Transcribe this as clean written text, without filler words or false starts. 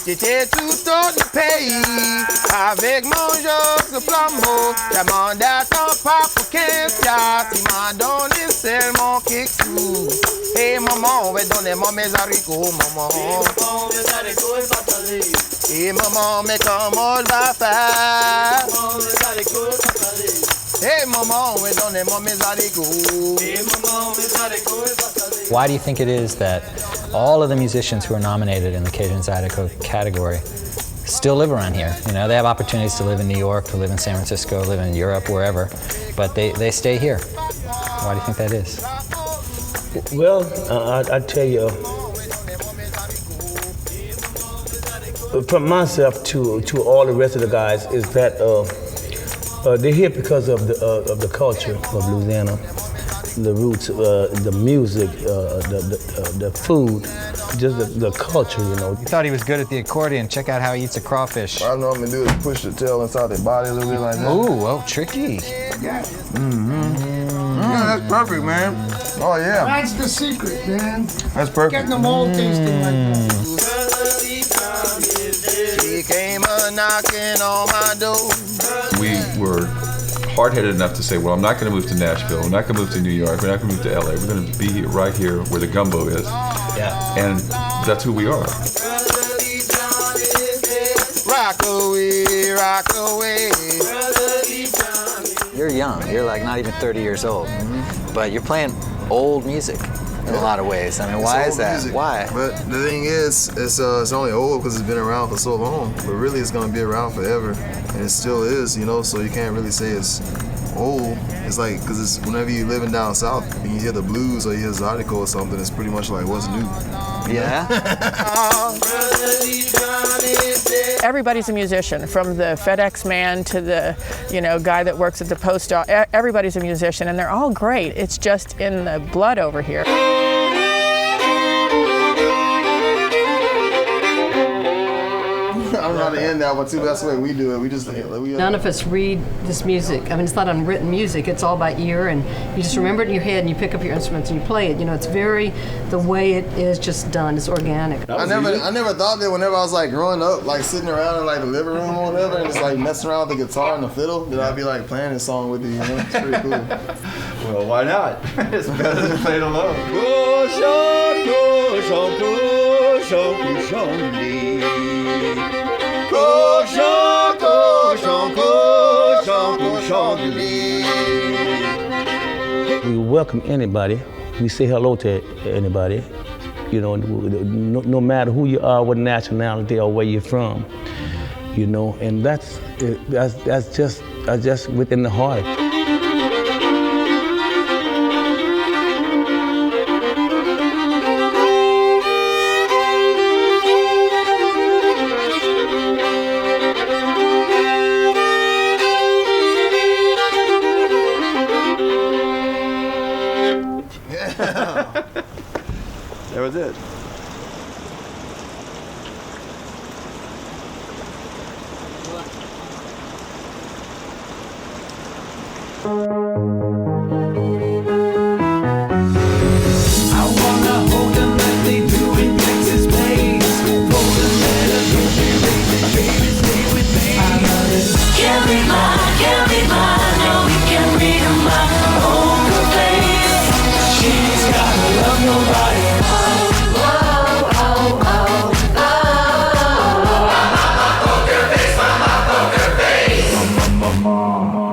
J'étais tout autre pays, avec mon jeu de flambeau. J'ai demandé à ton papa pour 15 piastres, il m'a donné seulement quelques sous. Hey maman, on va donner mon mes haricots, maman. Hey maman, mais comment on va faire? Hey maman, on va donner mon mes haricots. Why do you think it is that all of the musicians who are nominated in the Cajun and Zydeco category still live around here? You know, they have opportunities to live in New York, to live in San Francisco, live in Europe, wherever, but they stay here. Why do you think that is? Well, I tell you, from myself to all the rest of the guys, is that they're here because of the culture of Louisiana. The roots, the music, the food, just the culture, you know. You thought he was good at the accordion. Check out how he eats a crawfish. What I normally do is push the tail inside their body a little bit like that. Ooh, oh, tricky. That's perfect, man. Oh, yeah. That's the secret, man. That's perfect. Getting them all tasting like that. She came a-knocking on my door. We were hard-headed enough to say, well, I'm not going to move to Nashville, we're not going to move to New York, we're not going to move to LA, we're going to be right here where the gumbo is. Yeah. And that's who we are. Rock away. You're young. You're like not even 30 years old, but you're playing old music in a lot of ways. I mean, why is that? Music. Why? But the thing is, it's only old because it's been around for so long. But really, it's gonna be around forever, and it still is, you know. So you can't really say it's old. It's like, because it's whenever you're living down south and you hear the blues or you hear Zydeco or something, it's pretty much like what's new. Yeah. Everybody's a musician, from the FedEx man to the, guy that works at the post office. Everybody's a musician, and they're all great. It's just in the blood over here. I don't know how to end that one too. That's the way we do it. We just None of us read this music. I mean, it's not unwritten music. It's all by ear, and you just remember it in your head, and you pick up your instruments and you play it. You know, it's the way it is just done. It's organic. I never thought that whenever I was like growing up, like sitting around in like the living room or whatever, and just like messing around with the guitar and the fiddle, that I'd be like playing this song with you. You know, it's pretty cool. Well, why not? It's better than playing alone. We welcome anybody. We say hello to anybody. You know, no matter who you are, what nationality or where you're from. You know, and that's just within the heart. That was it. Mama.